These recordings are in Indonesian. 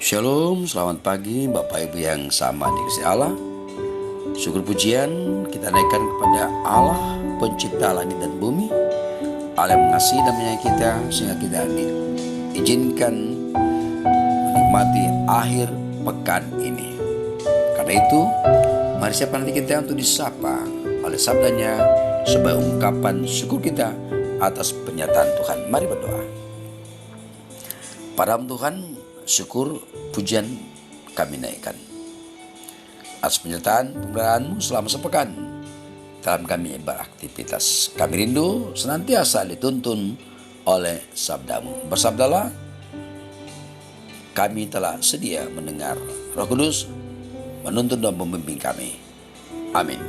Shalom, selamat pagi Bapak Ibu yang sama dikasihi Allah. Syukur pujian kita naikkan kepada Allah, pencipta langit dan bumi, Allah yang mengasihi dan menyayangi kita, sehingga kita diizinkan menikmati akhir pekan ini. Karena itu, mari siapa nanti kita untuk disapa oleh sabdanya sebagai ungkapan syukur kita atas pernyataan Tuhan. Mari berdoa. Pada Tuhan, syukur pujian kami naikkan atas penyertaan pemeliharaan-Mu selama sepekan dalam kami beraktivitas. Kami rindu senantiasa dituntun oleh sabda-Mu. Bersabdalah, kami telah sedia mendengar. Roh Kudus menuntun dan membimbing kami. Amin.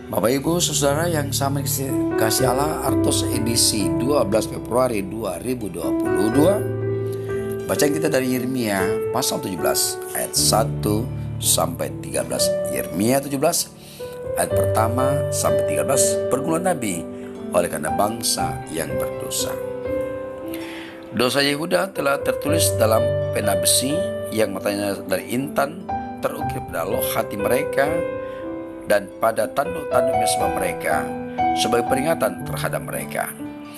Bapak Ibu Saudara yang sama kasih Allah, Artos edisi 12 Februari 2022. Bacaan kita dari Yeremia pasal 17 ayat 1 sampai 13. Yeremia 17 ayat pertama sampai 13, pergumulan Nabi oleh karena bangsa yang berdosa. Dosa Yehuda telah tertulis dalam pena besi yang matanya dari intan terukir pada loh hati mereka dan pada tanduk-tanduk mesbah mereka sebagai peringatan terhadap mereka.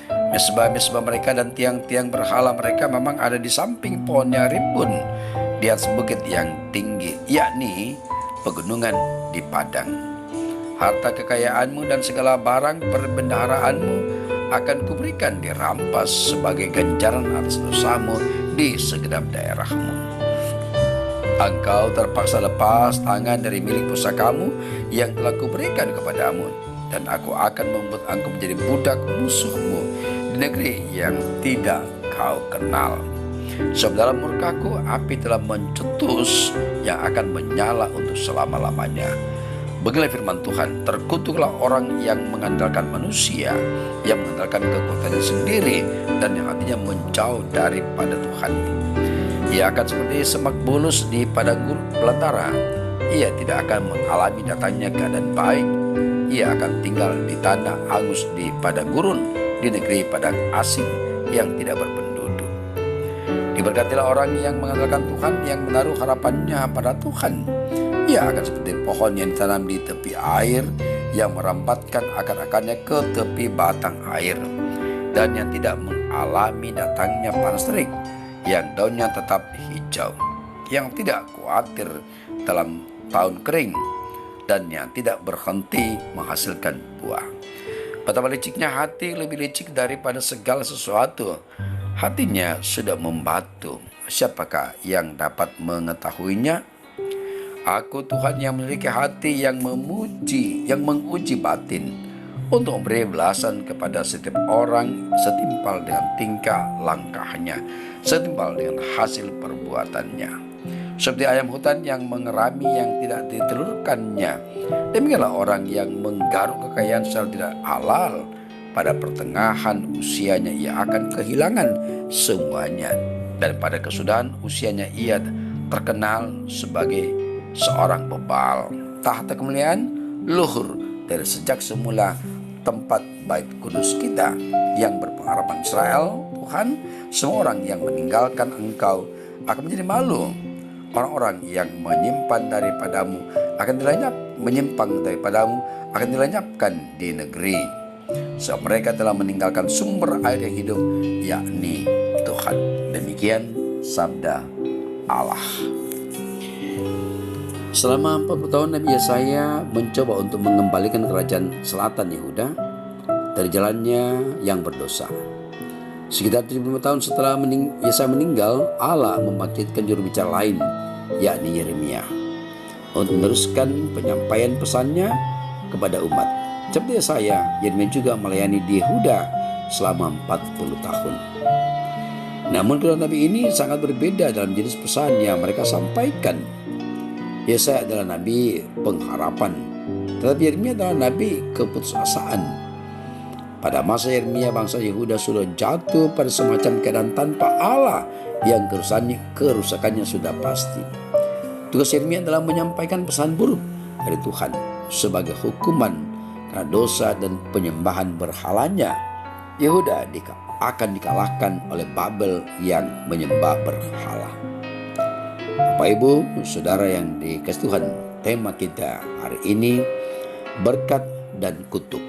Mesbah-mesbah mereka dan tiang-tiang berhala mereka memang ada di samping pohonnya rimbun di atas bukit yang tinggi, yakni pegunungan di padang. Harta kekayaanmu dan segala barang perbendaharaanmu akan kuberikan dirampas sebagai ganjaran atas dosamu di segenap daerahmu. Engkau terpaksa lepas tangan dari milik pusakamu yang telah kuberikan kepadamu, dan aku akan membuat engkau menjadi budak musuhmu di negeri yang tidak kau kenal. Sebab dalam murkaku api telah mencetus yang akan menyala untuk selama-lamanya. Beginilah firman Tuhan, terkutuklah orang yang mengandalkan manusia, yang mengandalkan kekuatannya sendiri dan yang hatinya menjauh daripada Tuhan. Ia akan seperti semak bulus di padang belantara. Ia tidak akan mengalami datangnya keadaan baik. Ia akan tinggal di tanah angus di padang gurun, di negeri padang asing yang tidak berpenduduk. Diberkatilah orang yang mengandalkan Tuhan, yang menaruh harapannya pada Tuhan. Ia akan seperti pohon yang ditanam di tepi air, yang merambatkan akar-akarnya ke tepi batang air, dan yang tidak mengalami datangnya panas terik, yang daunnya tetap hijau, yang tidak khawatir dalam tahun kering, dan yang tidak berhenti menghasilkan buah. Betapa liciknya hati, lebih licik daripada segala sesuatu. Hatinya sudah membatu. Siapakah yang dapat mengetahuinya? Aku Tuhan yang memiliki hati yang menguji batin, untuk memberi belasan kepada setiap orang setimpal dengan tingkah langkahnya, setimpal dengan hasil perbuatannya. Seperti ayam hutan yang mengerami yang tidak ditelurkannya, demikianlah orang yang menggaruk kekayaan secara tidak halal. Pada pertengahan usianya ia akan kehilangan semuanya, dan pada kesudahan usianya ia terkenal sebagai seorang bebal. Tahta kemuliaan luhur dari sejak semula tempat bait kudus kita, yang berpengharapan Israel. Tuhan, semua orang yang meninggalkan Engkau akan menjadi malu. Orang-orang yang menyimpang daripadamu akan dilenyapkan di negeri. Sebab mereka telah meninggalkan sumber air yang hidup, yakni Tuhan. Demikian sabda Allah. Selama 40 tahun Nabi Yesaya mencoba untuk mengembalikan kerajaan selatan Yehuda dari jalannya yang berdosa. Sekitar 75 tahun setelah Yesaya meninggal, Allah membangkitkan juru bicara lain, yakni Yeremia, untuk meneruskan penyampaian pesannya kepada umat. Seperti Yesaya, Yeremia juga melayani di Yehuda selama 40 tahun. Namun kedua nabi ini sangat berbeda dalam jenis pesan yang mereka sampaikan. Yesaya adalah nabi pengharapan, tetapi Yeremia adalah nabi keputusasaan. Pada masa Yeremia, bangsa Yehuda sudah jatuh pada semacam keadaan tanpa Allah yang kerusakannya sudah pasti. Tugas Yeremia adalah menyampaikan pesan buruk dari Tuhan sebagai hukuman karena dosa dan penyembahan berhalanya. Yehuda akan dikalahkan oleh Babel yang menyembah berhala. Bapak Ibu, Saudara yang dikasihi Tuhan, tema kita hari ini berkat dan kutuk.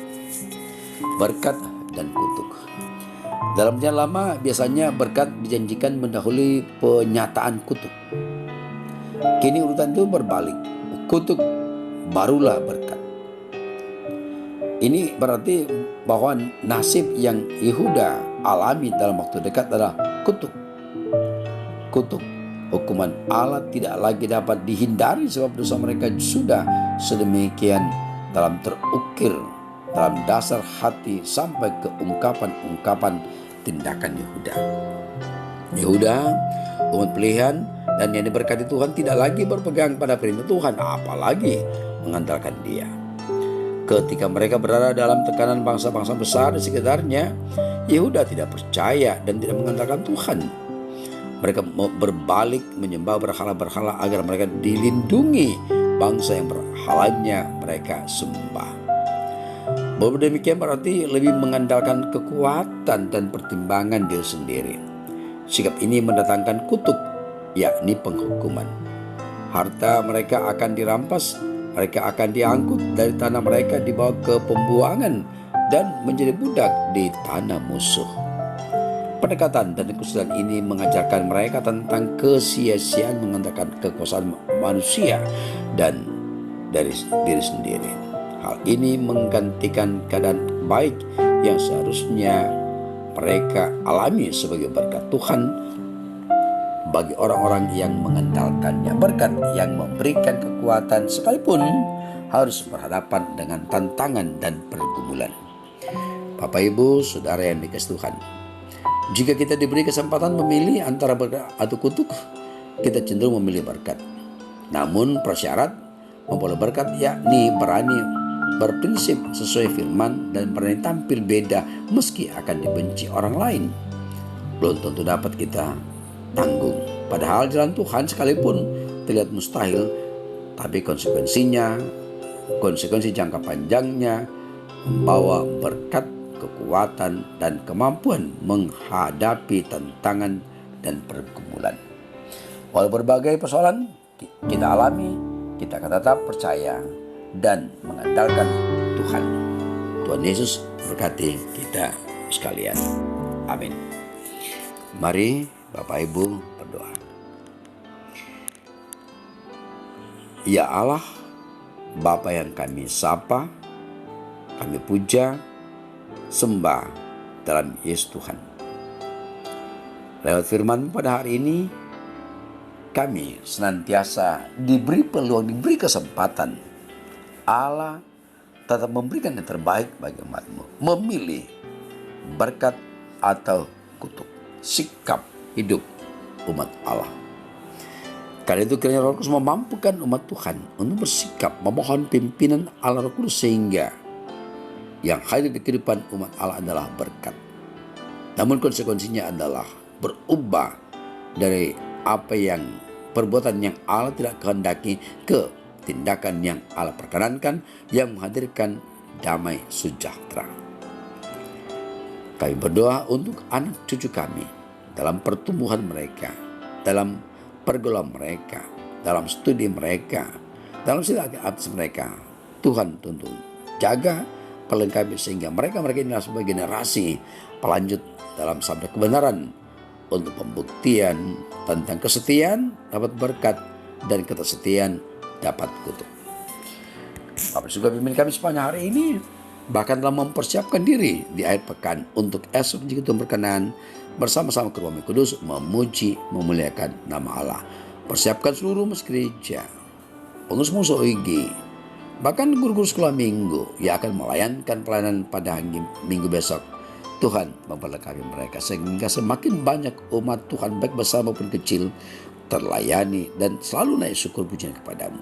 Berkat dan kutuk. Dalam perjanjian lama biasanya berkat dijanjikan mendahului penyataan kutuk. Kini urutan itu berbalik. Kutuk barulah berkat. Ini berarti bahwa nasib yang Yehuda alami dalam waktu dekat adalah kutuk. Kutuk. Hukuman Allah tidak lagi dapat dihindari sebab dosa mereka sudah sedemikian dalam terukir dalam dasar hati sampai ke ungkapan-ungkapan tindakan Yehuda. Yehuda, umat pilihan dan yang diberkati Tuhan, tidak lagi berpegang pada perintah Tuhan, apalagi mengandalkan Dia. Ketika mereka berada dalam tekanan bangsa-bangsa besar di sekitarnya, Yehuda tidak percaya dan tidak mengandalkan Tuhan. Mereka berbalik menyembah berhala-berhala agar mereka dilindungi bangsa yang berhalanya mereka sembah. Bahwa demikian berarti lebih mengandalkan kekuatan dan pertimbangan diri sendiri. Sikap ini mendatangkan kutuk, yakni penghukuman. Harta mereka akan dirampas, mereka akan diangkut dari tanah mereka, dibawa ke pembuangan dan menjadi budak di tanah musuh. Pendekatan dan kesulitan ini mengajarkan mereka tentang kesia-siaan mengandalkan kekuasaan manusia dan dari diri sendiri. Hal ini menggantikan keadaan baik yang seharusnya mereka alami sebagai berkat Tuhan bagi orang-orang yang mengandalkannya. Berkat yang memberikan kekuatan sekalipun harus berhadapan dengan tantangan dan pergumulan. Bapak Ibu, Saudara yang dikasihi Tuhan, jika kita diberi kesempatan memilih antara berkat atau kutuk, kita cenderung memilih berkat. Namun prasyarat memperoleh berkat yakni berani berprinsip sesuai firman dan berani tampil beda meski akan dibenci orang lain. Belum tentu dapat kita tanggung. Padahal jalan Tuhan sekalipun terlihat mustahil, tapi konsekuensi jangka panjangnya membawa berkat, kekuatan dan kemampuan menghadapi tantangan dan pergumulan. Walau berbagai persoalan kita alami, kita akan tetap percaya dan mengandalkan Tuhan. Tuhan Yesus berkati kita sekalian. Amin. Mari Bapak Ibu berdoa. Ya Allah, Bapa yang kami sapa, kami puja, sembah dalam Yesus Tuhan. Lewat firman pada hari ini, kami senantiasa diberi peluang, diberi kesempatan. Allah tetap memberikan yang terbaik bagi umat-Mu. Memilih berkat atau kutuk. Sikap hidup umat Allah. Karena itu kiranya Roh Kudus memampukan umat Tuhan untuk bersikap memohon pimpinan Allah Roh Kudus sehingga yang hadir di kehidupan umat Allah adalah berkat. Namun konsekuensinya adalah berubah dari apa yang perbuatan yang Allah tidak kehendaki ke tindakan yang Allah perkenankan yang menghadirkan damai sejahtera. Kami berdoa untuk anak cucu kami dalam pertumbuhan mereka, dalam pergaulan mereka, dalam studi mereka, dalam segala aktivitas mereka. Tuhan tuntun jaga, perlengkapi sehingga mereka inilah sebagai generasi pelanjut dalam sabda kebenaran untuk pembuktian tentang kesetiaan dapat berkat dan ketersetiaan dapat kutuk. Bapak juga pimpin kami sepanjang hari ini, bahkan dalam mempersiapkan diri di akhir pekan untuk esok jika Tuhan berkenan bersama-sama ke Roh Kudus memuji memuliakan nama Allah. Persiapkan seluruh masjid gereja, pengurus OIG, bahkan guru-guru sekolah minggu yang akan melayankan pelayanan pada minggu besok. Tuhan memberkati mereka sehingga semakin banyak umat Tuhan baik besar maupun kecil terlayani dan selalu naik syukur pujian kepadamu.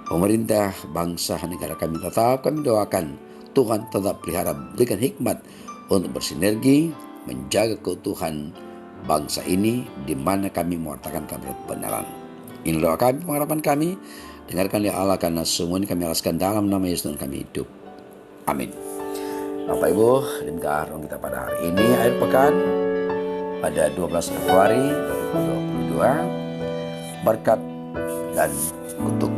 Pemerintah bangsa negara kami tetap kami doakan Tuhan tetap pelihara, berikan hikmat untuk bersinergi menjaga keutuhan bangsa ini di mana kami mewartakan kabar kebenaran. Ini doa kami, pengharapan kami. Dengarkan ya Allah, karena semua ini kami alaskan dalam nama Yesus Tuhan kami hidup. Amin. Bapak Ibu, demikian kita pada hari ini akhir pekan pada 12 Februari 2022. berkat, dan kutuk.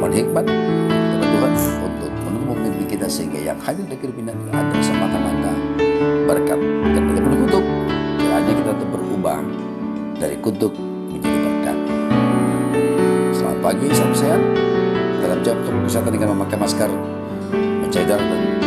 Mohon hikmat kepada Tuhan untuk memimpin kita sehingga yang hadir di kehidupan adalah semata-mata berkat. Dan kita perlu kutuk, kiranya kita tetap berubah dari kutuk menjadi berkat. Selamat pagi, salam sehat. Dalam jam untuk kesehatan dengan memakai masker, menjaga jarak,